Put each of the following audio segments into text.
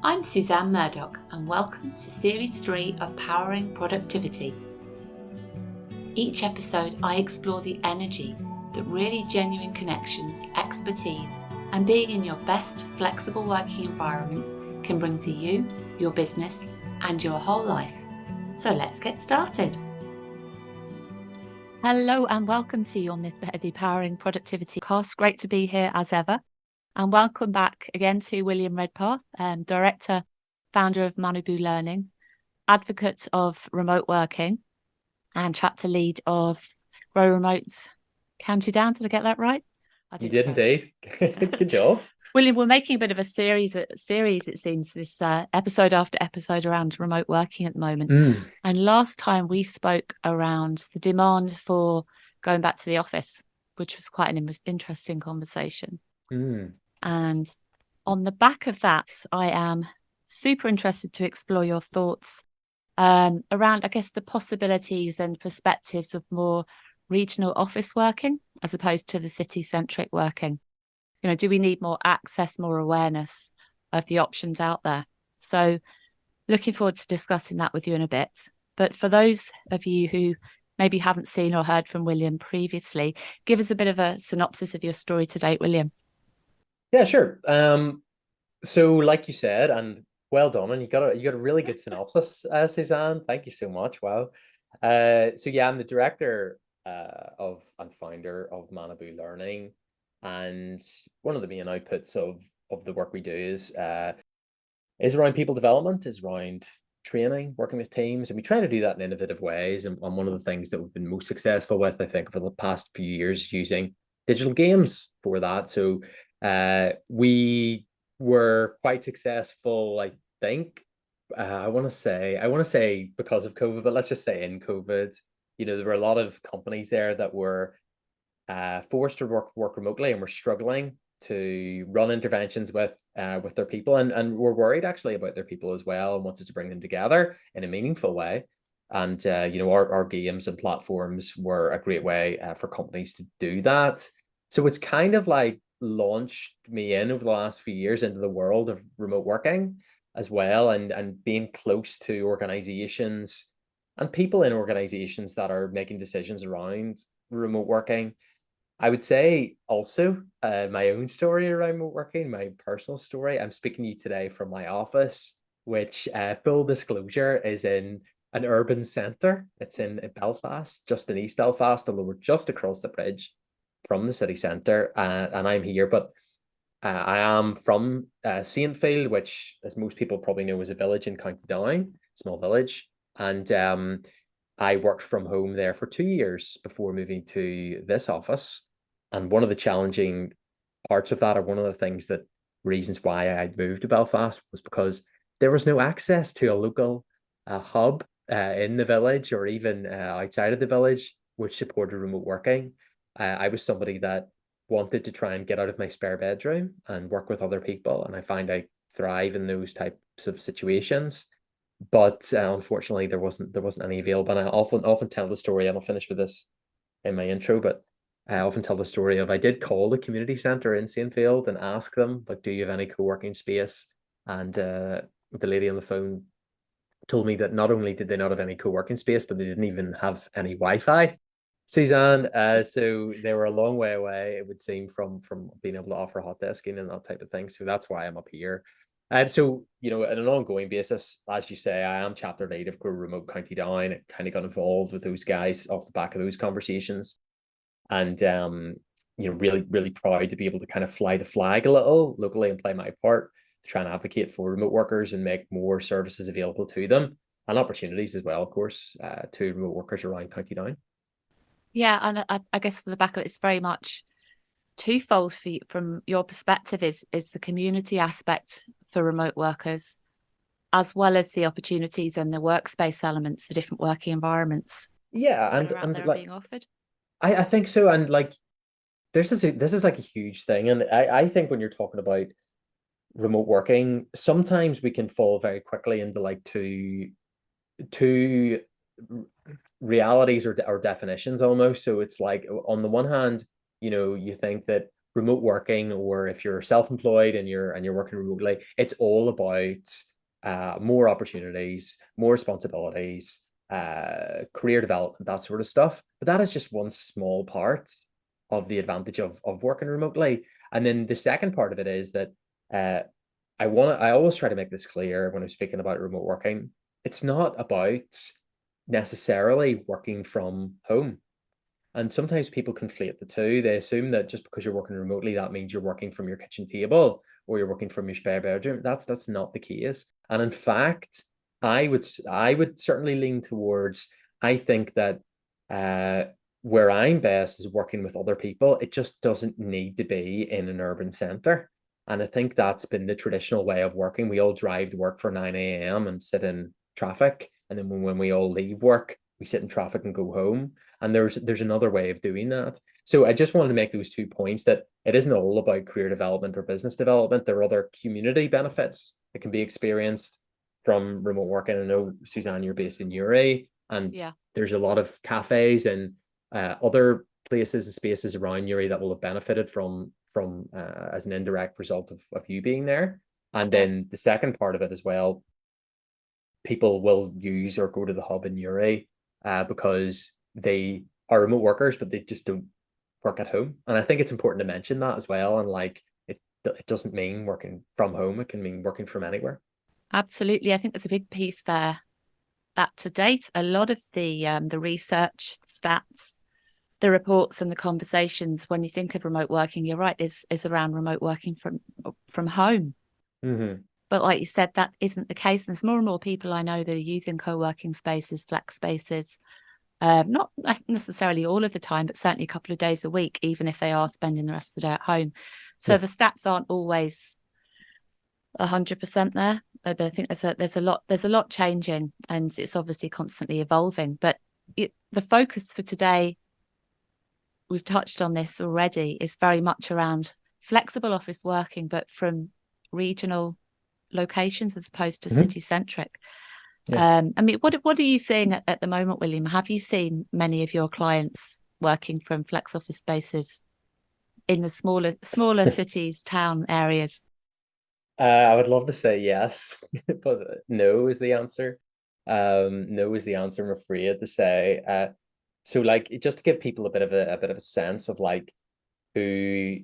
I'm Suzanne Murdoch and welcome to Series 3 of Powering Productivity. Each episode I explore the energy that really genuine connections, expertise and being in your best flexible working environment can bring to you, your business and your whole life. So let's get started. Hello and welcome to you on this the Powering Productivity podcast. Great to be here as ever. And welcome back again to William Redpath, Director, Founder of Manabu Learning, Advocate of Remote Working, and Chapter Lead of Grow Remote's County Down. Did I get that right? You did indeed. Good job. William, we're making a bit of a series, it seems, this episode after episode around remote working at the moment. And last time we spoke around the demand for going back to the office, which was quite an interesting conversation. And on the back of that, I am super interested to explore your thoughts around, I guess, the possibilities and perspectives of more regional office working as opposed to the city-centric working. You know, do we need more access, more awareness of the options out there? So looking forward to discussing that with you in a bit. But for those of you who maybe haven't seen or heard from William previously, give us a bit of a synopsis of your story to date, William. Yeah, sure. So like you said, and well done, and you got a really good synopsis, Suzanne. Thank you so much. Wow. So yeah, I'm the director of and founder of Manabu Learning, and one of the main outputs of the work we do is around people development, is around training, working with teams, and we try to do that in innovative ways. And one of the things that we've been most successful with, I think, for the past few years, using digital games for that. So we were quite successful, I think. I want to say because of COVID, but let's just say in COVID, you know, there were a lot of companies there that were forced to work remotely and were struggling to run interventions with their people, and were worried actually about their people as well, and wanted to bring them together in a meaningful way. And you know, our games and platforms were a great way for companies to do that. So it's kind of like launched me in over the last few years into the world of remote working as well, and being close to organizations and people in organizations that are making decisions around remote working. I would say also my own story around remote working, my personal story. I'm speaking to you today from my office, which full disclosure is in an urban centre. It's in Belfast, just in East Belfast, although we're just across the bridge from the city centre, and I'm here. But I am from Saintfield, which, as most people probably know, is a village in County Down, small village. And I worked from home there for 2 years before moving to this office. And one of the challenging parts of that, or one of the reasons why I moved to Belfast, was because there was no access to a local hub in the village, or even outside of the village, which supported remote working. I was somebody that wanted to try and get out of my spare bedroom and work with other people, and I find I thrive in those types of situations. But unfortunately, there wasn't any available. And I often tell the story, and I'll finish with this in my intro, but I often tell the story of, I did call the community centre in Saintfield and ask them, like, do you have any co-working space? And the lady on the phone told me that not only did they not have any co-working space, but they didn't even have any Wi-Fi, Suzanne. So they were a long way away, it would seem, from being able to offer hot desking and that type of thing. So that's why I'm up here. So, you know, on an ongoing basis, as you say, I am chapter lead of Grow Remote County Down. It kind of got involved with those guys off the back of those conversations. And you know, really proud to be able to kind of fly the flag a little locally and play my part to try and advocate for remote workers and make more services available to them, and opportunities as well, of course, to remote workers around County Down. Yeah, and I guess from the back of it, it's very much twofold for you, from your perspective, is the community aspect for remote workers, as well as the opportunities and the workspace elements, the different working environments. Yeah, and like, being offered. I think so. And like, this is like a huge thing. And I think when you're talking about remote working, sometimes we can fall very quickly into like two realities or definitions almost. So it's like, on the one hand, you know, you think that remote working, or if you're self-employed and you're working remotely, it's all about more opportunities, more responsibilities, career development, that sort of stuff. But that is just one small part of the advantage of working remotely. And then the second part of it is that uh, I always try to make this clear when I'm speaking about remote working. It's not about necessarily working from home. And sometimes people conflate the two. They assume that just because you're working remotely, that means you're working from your kitchen table or you're working from your spare bedroom. That's not the case. And in fact, I would certainly lean towards, I think that where I'm best is working with other people. It just doesn't need to be in an urban center. And I think that's been the traditional way of working. We all drive to work for 9 a.m. and sit in traffic. And then when we all leave work, we sit in traffic and go home. And there's another way of doing that. So I just wanted to make those 2 points, that it isn't all about career development or business development. There are other community benefits that can be experienced from remote working. I know, Suzanne, you're based in Newry, and Yeah. there's a lot of cafes and other places and spaces around Newry that will have benefited from as an indirect result of you being there. And Yeah. then the second part of it as well, people will use or go to the hub in Newry because they are remote workers, but they just don't work at home. And I think it's important to mention that as well. And like, it doesn't mean working from home. It can mean working from anywhere. Absolutely. I think there's a big piece there that to date, a lot of the research, stats, the reports and the conversations, when you think of remote working, you're right, is around remote working from home. Mm-hmm. But like you said, that isn't the case. And there's more and more people I know that are using co-working spaces, flex spaces, not necessarily all of the time, but certainly a couple of days a week, even if they are spending the rest of the day at home. So Yeah. the stats aren't always 100% there. But I think there's a lot changing, and it's obviously constantly evolving. But the focus for today, we've touched on this already, is very much around flexible office working, but from regional locations as opposed to Mm-hmm. city centric. Yeah. I mean, what are you seeing at the moment, William? Have you seen many of your clients working from flex office spaces in the smaller cities, town areas? I would love to say yes, but no is the answer. No is the answer, I'm afraid to say. So like, just to give people a bit of a sense of like who,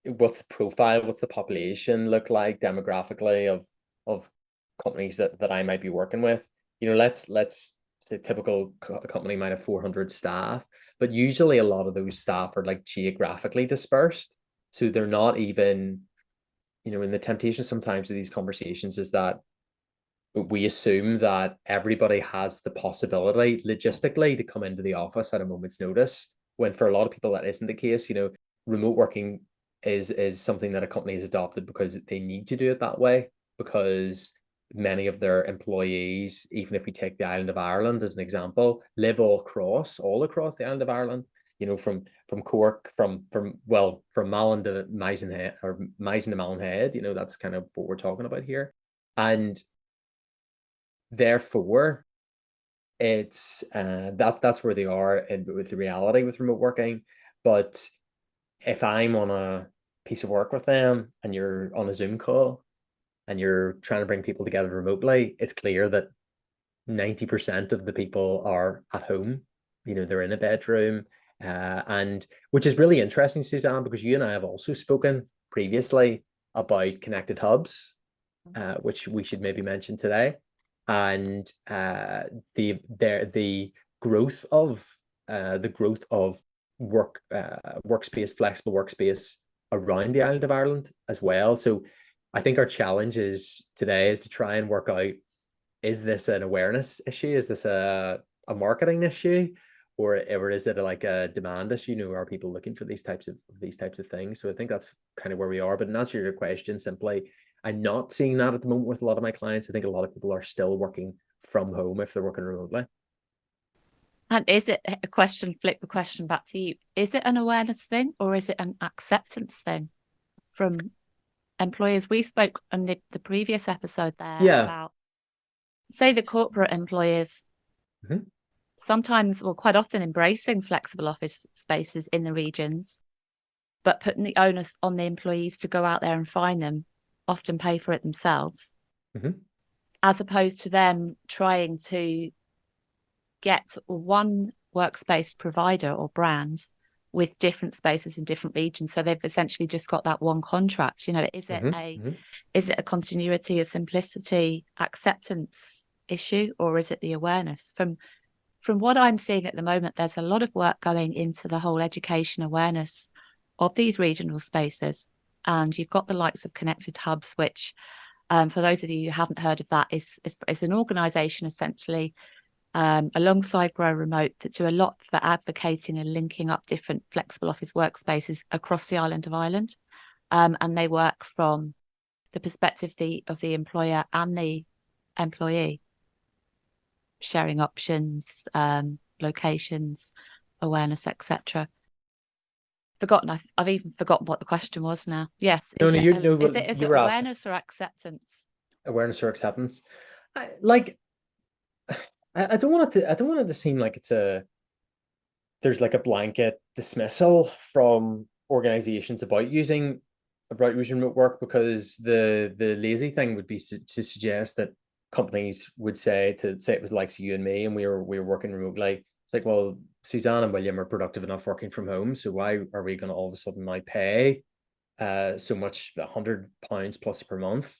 what's the profile, what's the population look like demographically of companies that I might be working with. Let's say a typical company might have 400 staff, but usually a lot of those staff are like geographically dispersed. So they're not even, and the temptation sometimes of these conversations is that we assume that everybody has the possibility logistically to come into the office at a moment's notice, when for a lot of people that isn't the case. Remote working is something that a company has adopted because they need to do it that way, because many of their employees, even if we take the island of Ireland as an example, live all across the island of Ireland. From Cork, from Malin to Maisenhead, or Maisen to Malinhead. That's kind of what we're talking about here. And therefore, it's that's where they are with the reality with remote working. But if I'm on a piece of work with them and you're on a Zoom call and you're trying to bring people together remotely, it's clear that 90% of the people are at home. They're in a bedroom, and which is really interesting, Suzanne, because you and I have also spoken previously about connected hubs, which we should maybe mention today. And the growth of workspace, flexible workspace around the island of Ireland as well. So I think our challenge today is to try and work out, is this an awareness issue? Is this a marketing issue? Or is it like a demand issue? Are people looking for these types of things? So I think that's kind of where we are. But in answer to your question, simply, I'm not seeing that at the moment with a lot of my clients. I think a lot of people are still working from home if they're working remotely. And is it a question, flip the question back to you, is it an awareness thing or is it an acceptance thing from employers? We spoke on the previous episode there Yeah. about, say, the corporate employers Mm-hmm. sometimes, well, quite often embracing flexible office spaces in the regions. but putting the onus on the employees to go out there and find them, often pay for it themselves, as opposed to them trying to get one workspace provider or brand with different spaces in different regions. So they've essentially just got that one contract. Is it a continuity, a simplicity, acceptance issue, or is it the awareness? From what I'm seeing at the moment, there's a lot of work going into the whole education awareness of these regional spaces. And you've got the likes of Connected Hubs, which, for those of you who haven't heard of that, is an organisation essentially alongside Grow Remote that do a lot for advocating and linking up different flexible office workspaces across the island of Ireland. And they work from the perspective of the employer and the employee, sharing options, locations, awareness, etc. I've even forgotten what the question was now. Yes, is it awareness or acceptance? Awareness or acceptance. I don't want it to seem like there's like a blanket dismissal from organizations about using remote work, because the lazy thing would be to suggest that companies would say it was like you and me and we were working remotely. It's like, well, Suzanne and William are productive enough working from home, so why are we going to all of a sudden now pay so much, £100 plus per month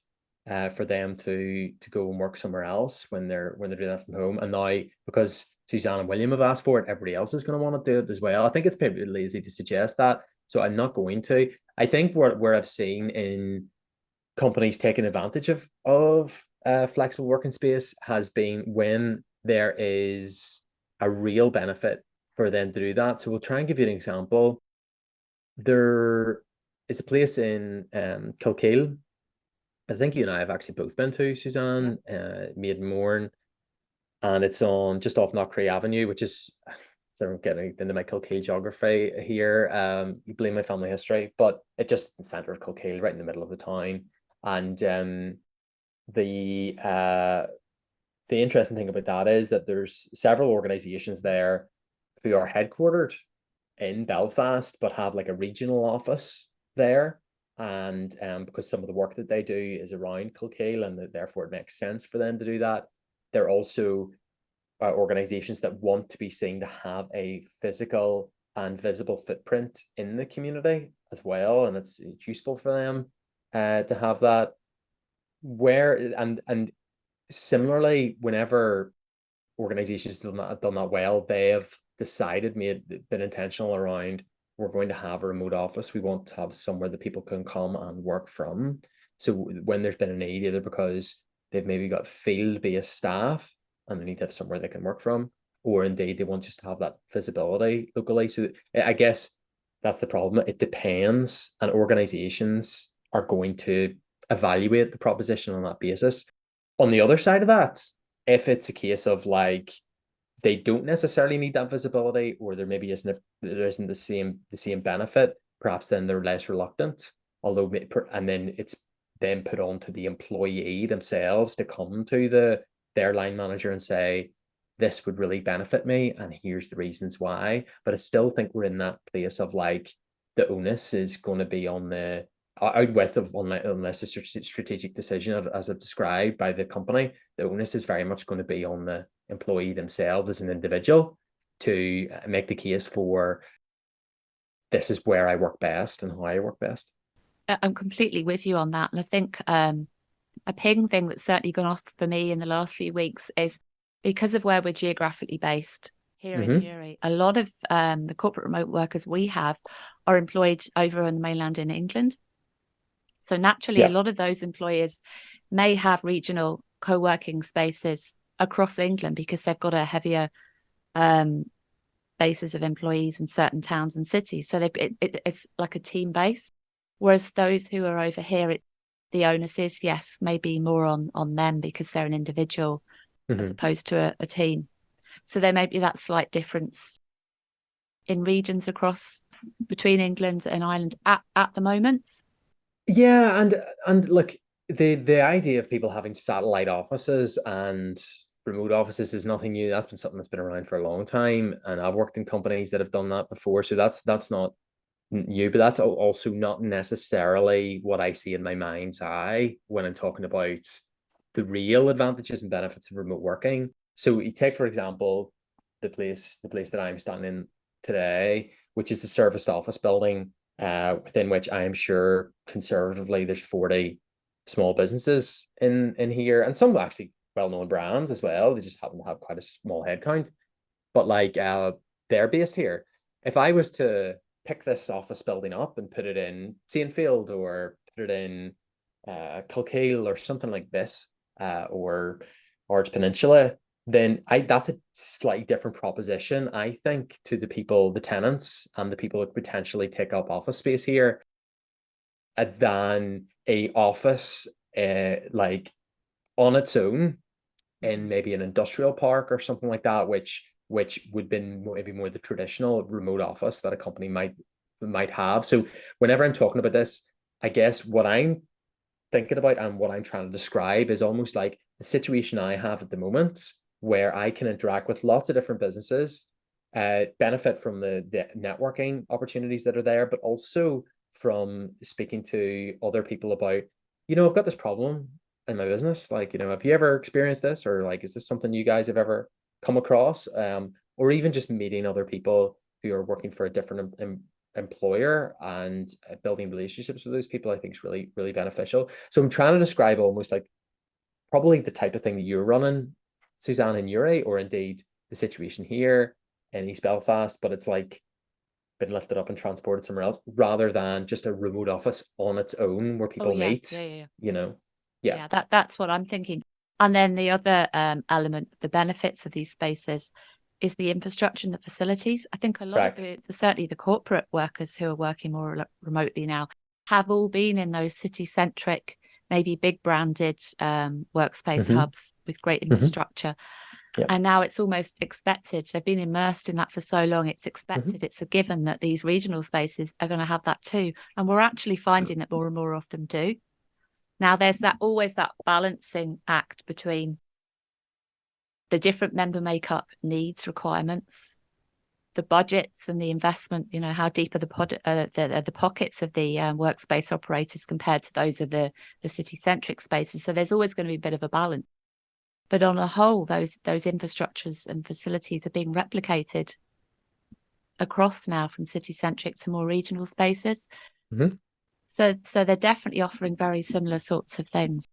for them to go and work somewhere else when they're doing that from home? And now, because Suzanne and William have asked for it, everybody else is going to want to do it as well. I think it's probably lazy to suggest that, so I'm not going to. I think where I've seen in companies taking advantage of flexible working space has been when there is a real benefit for them to do that. So we'll try and give you an example. There is a place in Kilkeel. I think you and I have actually both been to, Suzanne, Maiden Morn, and it's on just off Knockcray Avenue, which is, so I'm getting into my Kilkeel geography here. You blame my family history, but it's just the center of Kilkeel, right in the middle of the town. And the interesting thing about that is that there's several organizations there who are headquartered in Belfast but have like a regional office there. And because some of the work that they do is around Kilkeel, and therefore it makes sense for them to do that. They're also organizations that want to be seen to have a physical and visible footprint in the community as well, and it's useful for them to have that. And similarly, whenever organizations have done that well, they have been intentional around, we're going to have a remote office. We want to have somewhere that people can come and work from. So when there's been a need, either because they've maybe got field-based staff and they need to have somewhere they can work from, or indeed they want just to have that visibility locally. So I guess that's the problem. It depends, and organizations are going to evaluate the proposition on that basis. On the other side of that, if it's a case of like they don't necessarily need that visibility, or there isn't the same benefit, perhaps then they're less reluctant. And then it's then put on to the employee themselves to come to their line manager and say, this would really benefit me, and here's the reasons why. But I still think we're in that place of like the onus is going to be on the unless a strategic decision, as I've described, by the company. The onus is very much going to be on the employee themselves as an individual to make the case for, this is where I work best and how I work best. I'm completely with you on that. And I think a ping thing that's certainly gone off for me in the last few weeks is, because of where we're geographically based here in Newry, a lot of the corporate remote workers we have are employed over on the mainland in England. So naturally, a lot of those employers may have regional co-working spaces across England because they've got a heavier basis of employees in certain towns and cities. So it's like a team base. Whereas those who are over here, the onus is, yes, maybe more on them because they're an individual as opposed to a team. So there may be that slight difference in regions between England and Ireland at the moment. Yeah, and look, the idea of people having satellite offices and remote offices is nothing new. That's been something that's been around for a long time, and I've worked in companies that have done that before. So that's not you, but that's also not necessarily what I see in my mind's eye when I'm talking about the real advantages and benefits of remote working. So you take, for example, the place that I'm standing in today, which is the serviced office building, within which I am sure conservatively there's 40 small businesses in here, and some actually well-known brands as well. They just happen to have quite a small headcount. But like they're based here. If I was to pick this office building up and put it in Saintfield or put it in Kilkeel or something like this, or Arch Peninsula, then that's a slightly different proposition, I think, to the people, the tenants, and the people that potentially take up office space here, than a office like on its own in maybe an industrial park or something like that, which would be maybe more the traditional remote office that a company might have. So whenever I'm talking about this, I guess what I'm thinking about and what I'm trying to describe is almost like the situation I have at the moment, where I can interact with lots of different businesses, benefit from the networking opportunities that are there, but also from speaking to other people about, I've got this problem in my business. Like, have you ever experienced this? Or like, is this something you guys have ever come across? Or even just meeting other people who are working for a different employer and building relationships with those people, I think is really, really beneficial. So I'm trying to describe almost like probably the type of thing that you're running, Suzanne, in Newry, or indeed the situation here in East Belfast, but it's like been lifted up and transported somewhere else rather than just a remote office on its own where people meet, Yeah, that's what I'm thinking. And then the other element, the benefits of these spaces, is the infrastructure and the facilities. I think a lot of certainly the corporate workers who are working more remotely now have all been in those city-centric, maybe big branded workspace hubs with great infrastructure. Yep. And now it's almost expected. They've been immersed in that for so long. It's expected. It's a given that these regional spaces are going to have that too. And we're actually finding that more and more of them do. Now, there's always that balancing act between the different member makeup needs, requirements, the budgets and the investment, how deep are the pockets of the workspace operators compared to those of the city-centric spaces. So there's always going to be a bit of a balance. But on a whole, those infrastructures and facilities are being replicated across now from city-centric to more regional spaces. So they're definitely offering very similar sorts of things.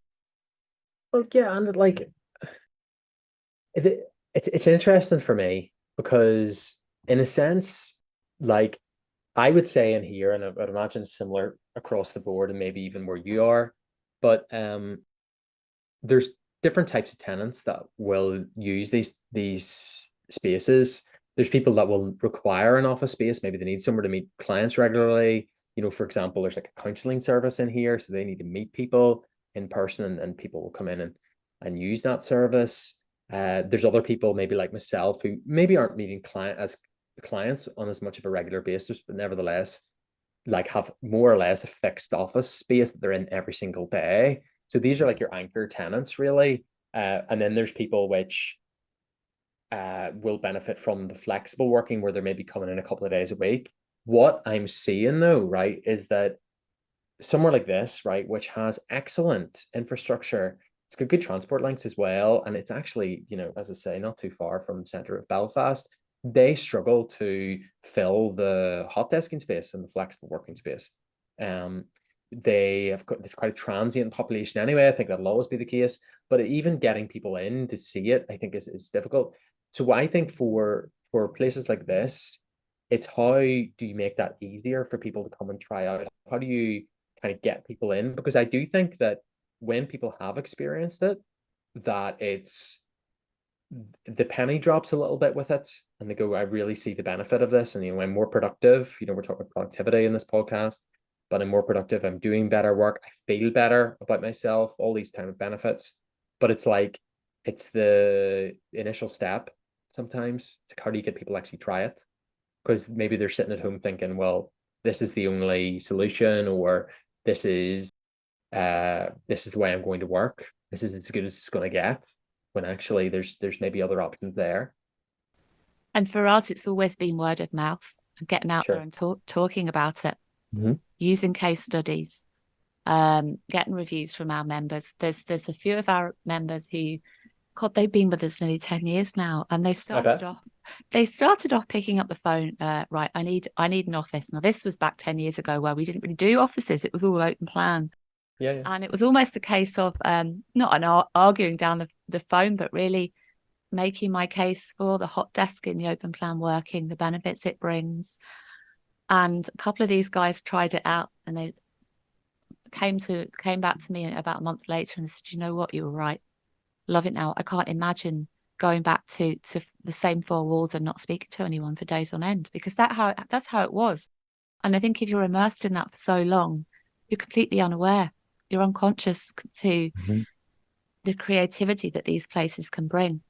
Well, yeah, and like it's interesting for me because in a sense, like I would say in here, and I'd imagine similar across the board and maybe even where you are, but there's different types of tenants that will use these spaces. There's people that will require an office space. Maybe they need somewhere to meet clients regularly. For example, there's like a counseling service in here, so they need to meet people in person, and people will come in and use that service. There's other people, maybe like myself, who maybe aren't meeting clients on as much of a regular basis, but nevertheless, like have more or less a fixed office space that they're in every single day. So these are like your anchor tenants, really. And then there's people which will benefit from the flexible working, where they're maybe coming in a couple of days a week. What I'm seeing though, right, is that somewhere like this, right, which has excellent infrastructure, it's got good transport links as well, and it's actually, as I say, not too far from the center of Belfast. They struggle to fill the hot desking space and the flexible working space. There's quite a transient population anyway. I think that'll always be the case, but even getting people in to see it, I think is difficult. So I think for places like this, it's how do you make that easier for people to come and try out? How do you kind of get people in? Because I do think that when people have experienced it, that the penny drops a little bit with it, and they go, I really see the benefit of this, and I'm more productive. We're talking about productivity in this podcast, but I'm more productive, I'm doing better work, I feel better about myself, all these kind of benefits. But it's like it's the initial step sometimes. It's like, how do you get people to actually try it? Because maybe they're sitting at home thinking, well, this is the only solution, or this is the way I'm going to work. This is as good as it's going to get. When actually there's maybe other options there. And for us, it's always been word of mouth. and getting out there Sure. and talking about it, Mm-hmm. using case studies, getting reviews from our members. There's a few of our members who, God, they've been with us nearly 10 years now, and they I started bet. off picking up the phone. Right, I need an office. Now this was back 10 years ago where we didn't really do offices. It was all open plan. Yeah, yeah. And it was almost a case of not arguing down the phone, but really making my case for the hot desk in the open plan working, the benefits it brings. And a couple of these guys tried it out, and they came back to me about a month later and said, "You know what? You were right. Love it now. I can't imagine going back to the same four walls and not speaking to anyone for days on end, because that's how it was." And I think if you're immersed in that for so long, you're completely unaware. You're unconscious to Mm-hmm. the creativity that these places can bring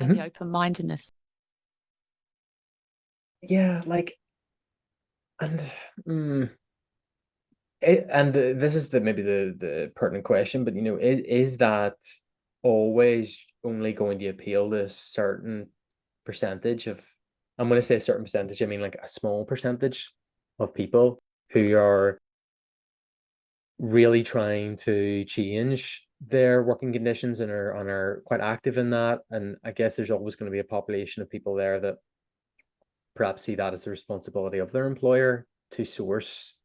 and the Mm-hmm. open-mindedness. Yeah, like, and mm, this is the maybe the pertinent question, but is that always only going to appeal to a certain percentage of, I'm going to say a certain percentage, I mean like a small percentage of people who are really trying to change their working conditions and are quite active in that. And I guess there's always going to be a population of people there that perhaps see that as the responsibility of their employer to source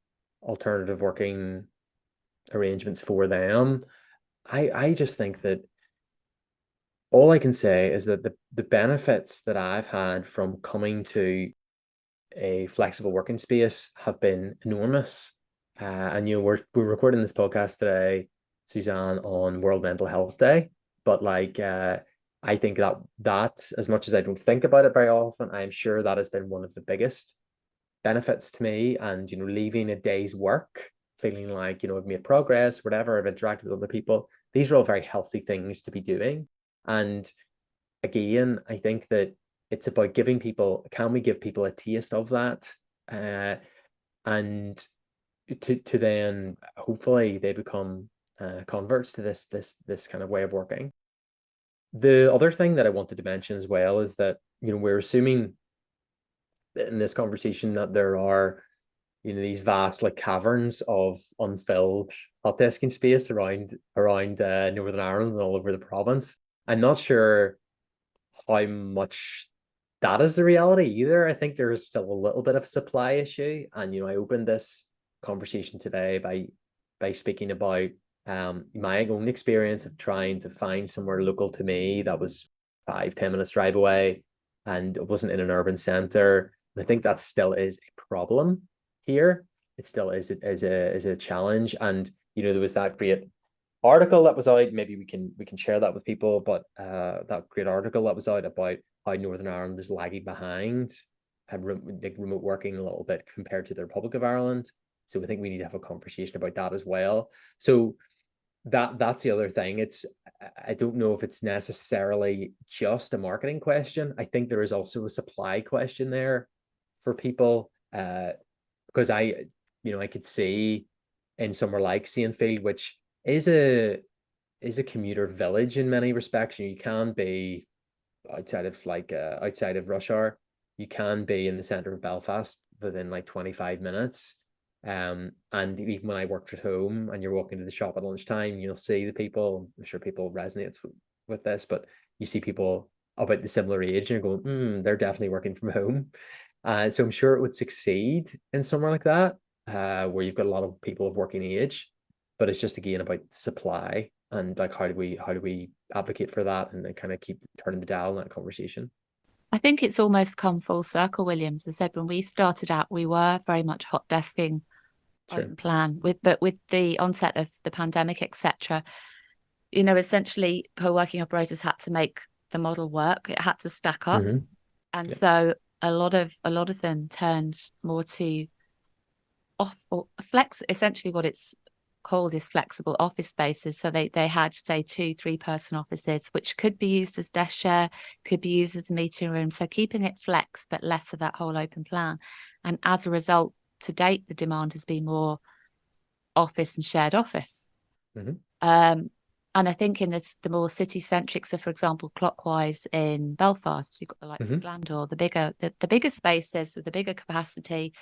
alternative working arrangements for them. I just think that all I can say is that the benefits that I've had from coming to a flexible working space have been enormous. And we're recording this podcast today, Suzanne, on World Mental Health Day. But like I think that as much as I don't think about it very often, I'm sure that has been one of the biggest benefits to me. And leaving a day's work feeling like I've made progress, whatever, I've interacted with other people. These are all very healthy things to be doing. And again, I think that it's about giving people, can we give people a taste of that? And to then hopefully they become converts to this kind of way of working. The other thing that I wanted to mention as well is that we're assuming in this conversation that there are these vast like caverns of unfilled hot desking space around Northern Ireland and all over the province. I'm not sure how much that is the reality either. I think there is still a little bit of a supply issue. And I opened this conversation today by speaking about my own experience of trying to find somewhere local to me that was 5-10 minutes drive away, and it wasn't in an urban center. And I think that still is a problem here. It still is a challenge. And there was that great article that was out. Maybe we can share that with people. But that great article that was out about how Northern Ireland is lagging behind like remote working a little bit compared to the Republic of Ireland. So I think we need to have a conversation about that as well. So that's the other thing. I don't know if it's necessarily just a marketing question. I think there is also a supply question there for people. Because I could see in somewhere like Saintfield, which is a commuter village in many respects. You can be outside of rush hour. You can be in the center of Belfast within like 25 minutes. And even when I worked at home and you're walking to the shop at lunchtime, you'll see the people. I'm sure people resonate with this, but you see people about the similar age and you're going, they're definitely working from home. So I'm sure it would succeed in somewhere like that, where you've got a lot of people of working age, but it's just again about supply and like how do we advocate for that and then kind of keep turning the dial in that conversation. I think it's almost come full circle, William. As I said, when we started out, we were very much hot desking Sure. open plan but with the onset of the pandemic, etc., essentially co-working operators had to make the model work. It had to stack up. Mm-hmm. And Yep. so a lot of them turned more to off or flex. Essentially what it's called is flexible office spaces. So they had, say, 2-3 person offices, which could be used as desk share, could be used as a meeting room. So keeping it flex, but less of that whole open plan. And as a result, to date, the demand has been more office and shared office. Mm-hmm. And I think in the more city centric, so for example, clockwise in Belfast, you've got the likes of Glandor, the bigger spaces with the bigger capacity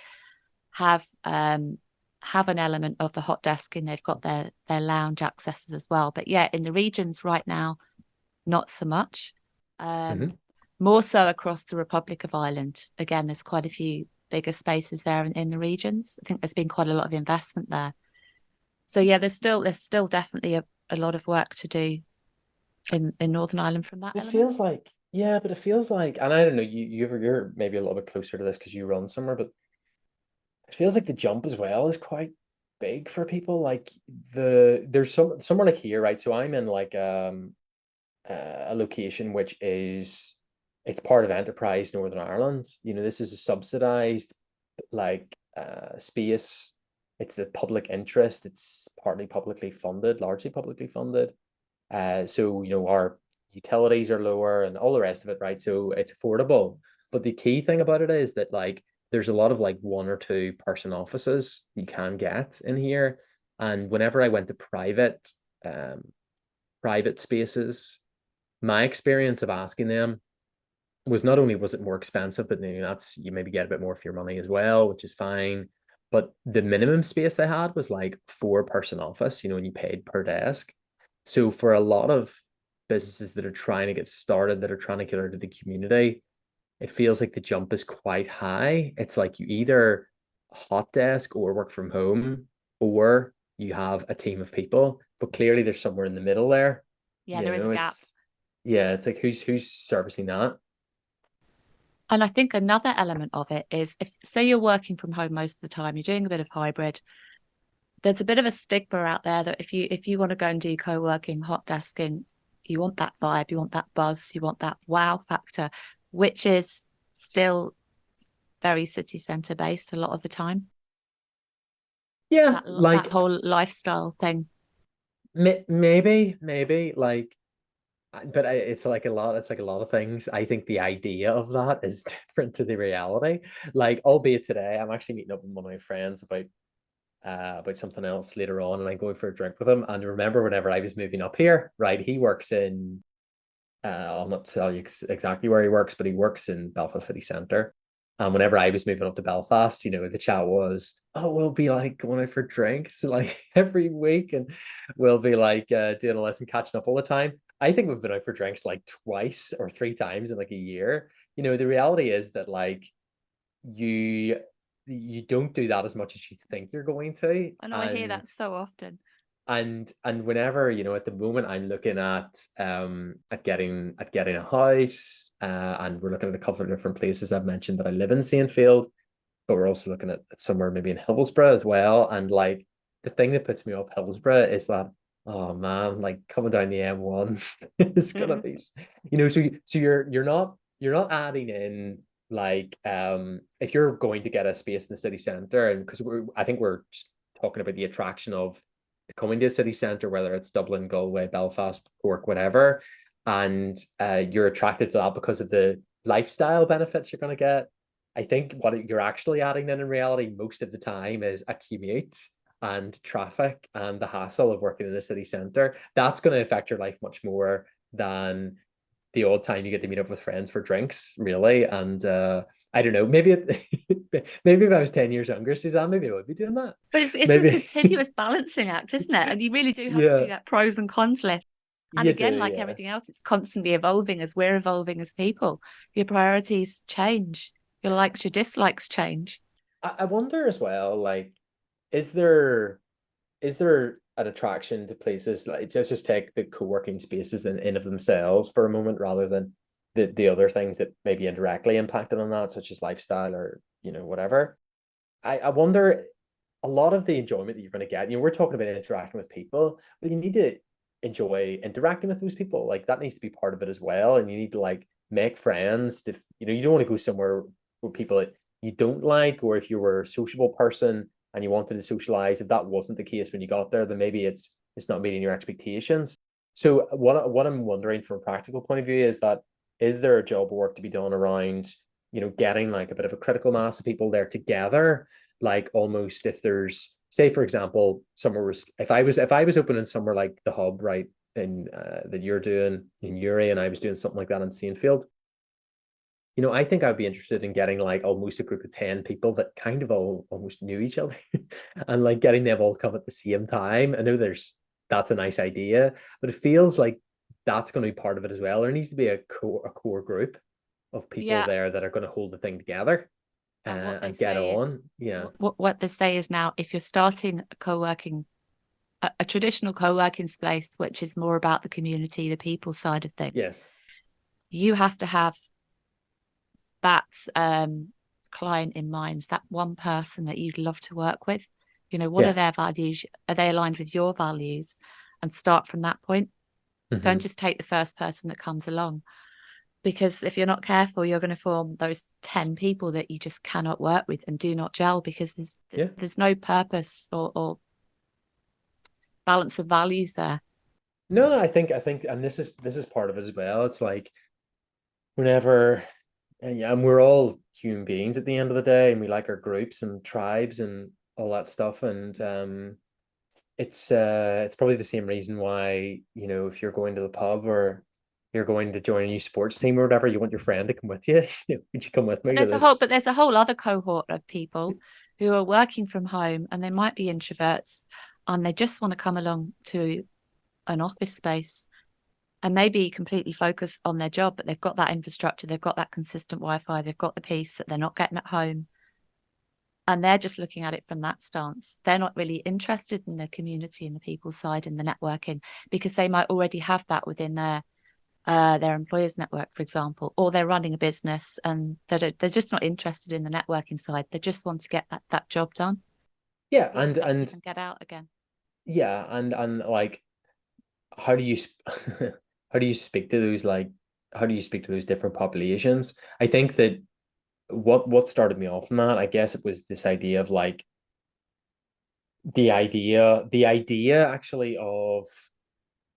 have an element of the hot desking. They've got their lounge accesses as well. But yeah, in the regions right now, not so much. More so across the Republic of Ireland. Again, there's quite a few bigger spaces there in the regions. I think there's been quite a lot of investment there. So yeah, there's still definitely a lot of work to do in Northern Ireland from that element. Feels like, yeah, but it feels like, and I don't know, you're maybe a little bit closer to this because you run somewhere, but it feels like the jump as well is quite big for people. Like there's somewhere like here, right? So I'm in like a location which is, it's part of Enterprise Northern Ireland. You know, this is a subsidized like space. It's the public interest. It's partly publicly funded, largely publicly funded. So, you know, our utilities are lower and all the rest of it, right? So it's affordable. But the key thing about it is that like there's a lot of like one or two person offices you can get in here. And whenever I went to private spaces, my experience of asking them was not only was it more expensive, but you know, that's, you maybe get a bit more for your money as well, which is fine. But the minimum space they had was like 4-person office, you know, and you paid per desk. So for a lot of businesses that are trying to get started, that are trying to get out of the community, it feels like the jump is quite high. It's like you either hot desk or work from home, or you have a team of people, but clearly there's somewhere in the middle there. Yeah, there is a gap. It's like who's servicing that? And I think another element of it is, if say you're working from home most of the time, you're doing a bit of hybrid, there's a bit of a stigma out there that if you want to go and do co-working, hot desking, you want that vibe, you want that buzz, you want that wow factor, which is still very city centre based a lot of the time. Yeah, like that whole lifestyle thing. maybe like, but it's like a lot of things. I think the idea of that is different to the reality. Like, albeit today, I'm actually meeting up with one of my friends about something else later on, and I'm going for a drink with him. And remember, whenever I was moving up here, right, he works in I'll not tell you exactly where he works, but he works in Belfast city centre. And whenever I was moving up to Belfast, you know, the chat was, oh, we'll be like going out for drinks like every week, and we'll be like doing a lesson, catching up all the time. I think we've been out for drinks like twice or three times in like a year. You know, the reality is that like you you don't do that as much as you think you're going to. I know, I hear that so often. And whenever, you know, at the moment I'm looking at getting a house, and we're looking at a couple of different places. I've mentioned that I live in Saintfield, but we're also looking at somewhere maybe in Hillsborough as well. And like the thing that puts me off Hillsborough is that, oh man, like coming down the M1 is gonna be, you know, so you're not adding in like if you're going to get a space in the city centre, and because I think we're just talking about the attraction of coming to a city centre, whether it's Dublin, Galway, Belfast, Cork, whatever, and you're attracted to that because of the lifestyle benefits you're going to get. I think what you're actually adding in reality most of the time is a commute and traffic and the hassle of working in a city centre. That's going to affect your life much more than the odd time you get to meet up with friends for drinks, really. And I don't know, maybe maybe if I was 10 years younger, Suzanne, maybe I would be doing that. But it's Maybe. a continuous balancing act, isn't it? And you really do have to do Yeah, that pros and cons list. And you do, again, like yeah. everything else, it's constantly evolving as we're evolving as people. Your priorities change, your likes, your dislikes change. I wonder as well, like, is there an attraction to places like, let's just take the co-working spaces in of themselves for a moment, rather than the other things that maybe indirectly impacted on that, such as lifestyle or, you know, whatever. I wonder, a lot of the enjoyment that you're going to get, you know, we're talking about interacting with people, but you need to enjoy interacting with those people. Like that needs to be part of it as well. And you need to like make friends. If you know, you don't want to go somewhere with people that you don't like, or if you were a sociable person and you wanted to socialize, if that wasn't the case when you got there, then maybe it's not meeting your expectations. So what I'm wondering from a practical point of view is that, is there a job of work to be done around, you know, getting like a bit of a critical mass of people there together, like almost, if there's, say for example, somewhere was, if I was opening somewhere like the Hub, right, in that you're doing in Newry, and I was doing something like that in Saintfield. I think I'd be interested in getting like almost a group of 10 people that kind of all almost knew each other and like getting them all to come at the same time. I know that's a nice idea, but it feels like that's going to be part of it as well. There needs to be a core group of people Yeah. there that are going to hold the thing together And what they and get say is, on. Yeah. what they say is now, if you're starting a traditional co-working space, which is more about the community, the people side of things, Yes. you have to have that client in mind, that one person that you'd love to work with. What are Yeah. their values? Are they aligned with your values? And start from that point. Don't just take the first person that comes along, because if you're not careful, you're going to form those 10 people that you just cannot work with and do not gel, because Yeah. there's no purpose or balance of values there. No, I think, and this is part of it as well. It's like whenever, and yeah, and we're all human beings at the end of the day, and we like our groups and tribes and all that stuff. And it's probably the same reason why, if you're going to the pub or you're going to join a new sports team or whatever, you want your friend to come with you. Would you come with me to But this? there's a whole other cohort of people who are working from home, and they might be introverts, and they just want to come along to an office space and maybe completely focus on their job, but they've got that infrastructure, they've got that consistent Wi-Fi, they've got the peace that they're not getting at home. And they're just looking at it from that stance. They're not really interested in the community and the people side and the networking, because they might already have that within their employers network, for example, or they're running a business and they're just not interested in the networking side. They just want to get that job done, Yeah, be and productive, and and get out again. yeah, and like, how do you how do you speak to those, like, how do you speak to those different populations? I think that what started me off on that, I guess it was this idea of like the idea actually of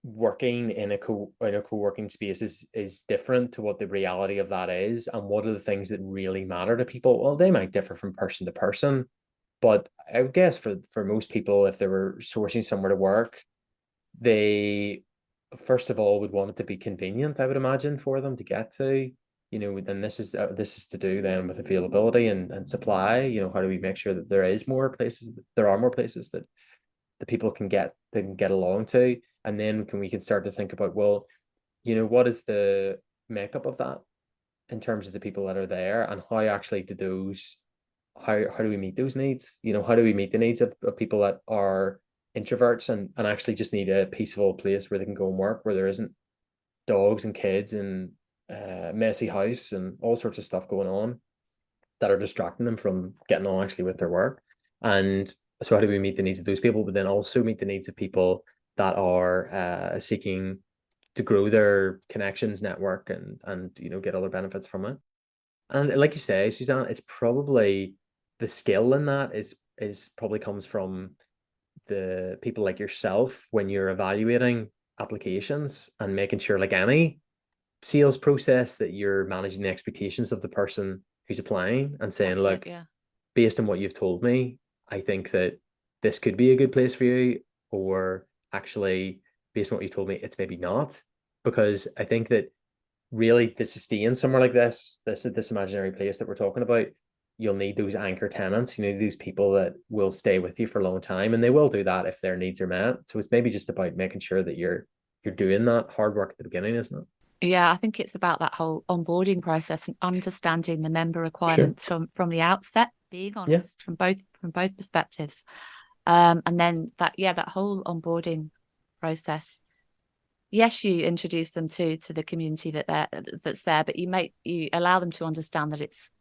working in a co-working space is different to what the reality of that is, and what are the things that really matter to people. Well, they might differ from person to person, but I would guess for most people, if they were sourcing somewhere to work, they first of all would want it to be convenient, I would imagine, for them to get to. Then this is to do then with availability and supply. How do we make sure that there are more places that the people can get along to, and then we can start to think about, well, what is the makeup of that in terms of the people that are there, and how actually do those how do we meet those needs? How do we meet the needs of people that are introverts and actually just need a peaceful place where they can go and work, where there isn't dogs and kids and messy house and all sorts of stuff going on that are distracting them from getting on actually with their work. And so how do we meet the needs of those people, but then also meet the needs of people that are seeking to grow their connections network and get other benefits from it. And like you say, Suzanne, it's probably the skill in that is probably comes from the people like yourself when you're evaluating applications and making sure, like any sales process, that you're managing the expectations of the person who's applying and saying, That's it. look, Yeah. based on what you've told me, I think that this could be a good place for you, or actually, based on what you told me, it's maybe not. Because I think that really to sustain somewhere like this imaginary place that we're talking about, you'll need those anchor tenants. You need those people that will stay with you for a long time, and they will do that if their needs are met. So it's maybe just about making sure that you're doing that hard work at the beginning, isn't it? Yeah, I think it's about that whole onboarding process and understanding the member Sure. requirements from the outset, being Yeah. honest from both perspectives. And then that whole onboarding process. Yes, you introduce them to the community that's there, but you allow them to understand that it's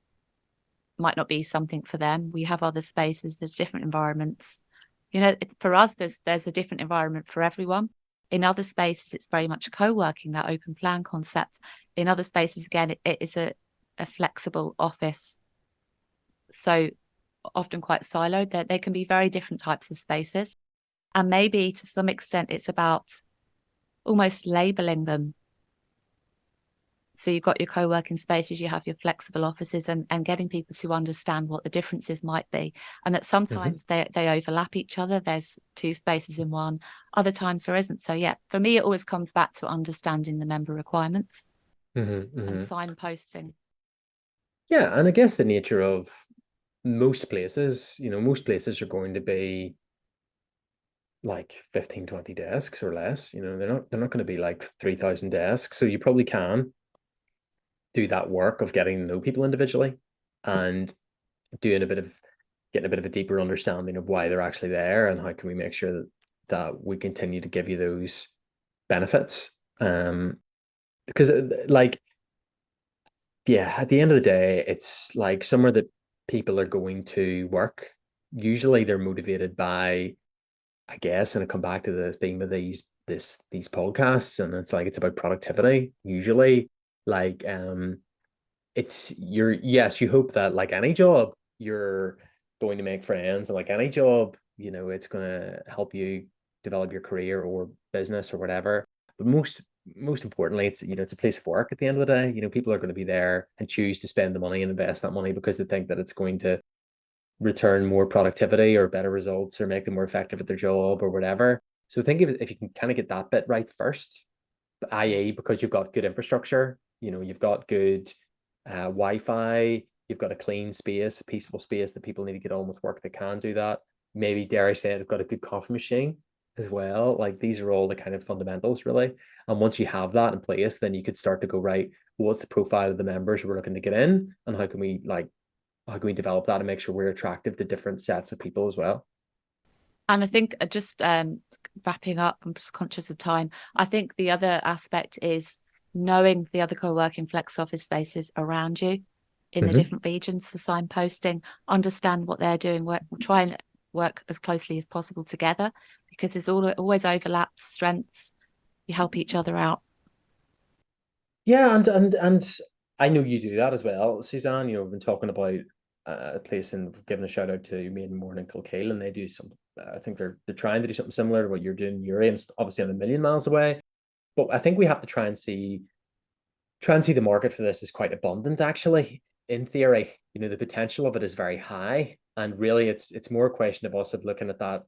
might not be something for them. We have other spaces, there's different environments. For us, there's a different environment for everyone. In other spaces, it's very much co-working, that open plan concept. In other spaces, again, it is a flexible office. So often quite siloed. They can be very different types of spaces. And maybe to some extent, it's about almost labeling them So you've got your co-working spaces, you have your flexible offices, and getting people to understand what the differences might be. And that sometimes they overlap each other. There's two spaces in one, other times there isn't. So yeah, for me, it always comes back to understanding the member requirements and signposting. Yeah, and I guess the nature of most places, most places are going to be like 15, 20 desks or less. They're not going to be like 3,000 desks. So you probably can do that work of getting to know people individually and doing getting a bit of a deeper understanding of why they're actually there and how can we make sure that we continue to give you those benefits. Because like, yeah, at the end of the day, it's like somewhere that people are going to work. Usually they're motivated by, I guess, and I come back to the theme of these podcasts, and it's about productivity. Usually, like yes, you hope that like any job, you're going to make friends, and like any job, it's gonna help you develop your career or business or whatever. But most importantly, it's a place of work at the end of the day. People are going to be there and choose to spend the money and invest that money because they think that it's going to return more productivity or better results or make them more effective at their job or whatever. So think if you can kind of get that bit right first, i.e., because you've got good infrastructure, you've got good Wi-Fi, you've got a clean space, a peaceful space that people need to get on with work, they can do that. Maybe, dare I say it, they've got a good coffee machine as well. Like these are all the kind of fundamentals, really. And once you have that in place, then you could start to go, right, what's the profile of the members we're looking to get in, and how can we develop that and make sure we're attractive to different sets of people as well. And I think just wrapping up, I'm just conscious of time. I think the other aspect is knowing the other co-working flex office spaces around you in the different regions for signposting, understand what they're doing, try and work as closely as possible together, because there's always overlaps, strengths, you help each other out. Yeah, and I know you do that as well, Suzanne. We've been talking about a place and giving a shout out to Maiden Morning Kilkeel, and they do some. I think they're trying to do something similar to what you're doing in Newry, and it's obviously a million miles away. But I think we have to try and see the market for this is quite abundant, actually. In theory, the potential of it is very high, and really, it's more a question of us of looking at that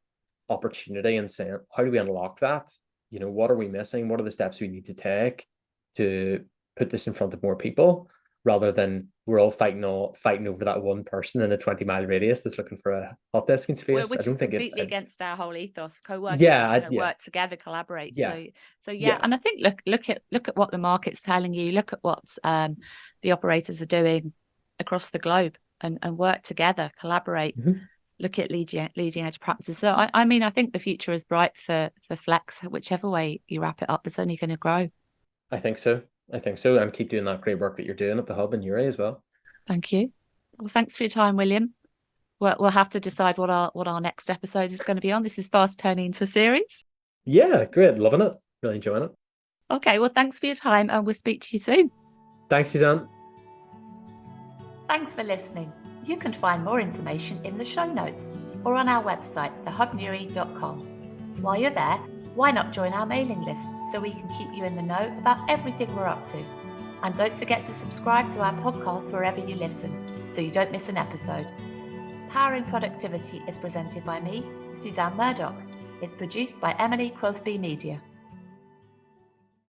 opportunity and saying, how do we unlock that? What are we missing? What are the steps we need to take to put this in front of more people, rather than we're all fighting over that one person in a 20-mile radius that's looking for a hot desking space. Which I don't is think completely against our whole ethos. Co-working yeah, is work together, collaborate. Yeah. So yeah. And I think look at what the market's telling you. Look at what the operators are doing across the globe, and work together, collaborate. Look at leading edge practices. So I mean, I think the future is bright for Flex. Whichever way you wrap it up, it's only going to grow. I think so. And keep doing that great work that you're doing at the hub in Newry as well. Thank you. Well, thanks for your time, William. We'll have to decide what our next episode is going to be on. This is fast turning into a series. Yeah, great. Loving it. Really enjoying it. Okay, well, thanks for your time, and we'll speak to you soon. Thanks, Suzanne. Thanks for listening. You can find more information in the show notes or on our website, thehubnewry.com. While you're there, why not join our mailing list so we can keep you in the know about everything we're up to? And don't forget to subscribe to our podcast wherever you listen so you don't miss an episode. Powering Productivity is presented by me, Suzanne Murdoch. It's produced by Emily Crosby Media.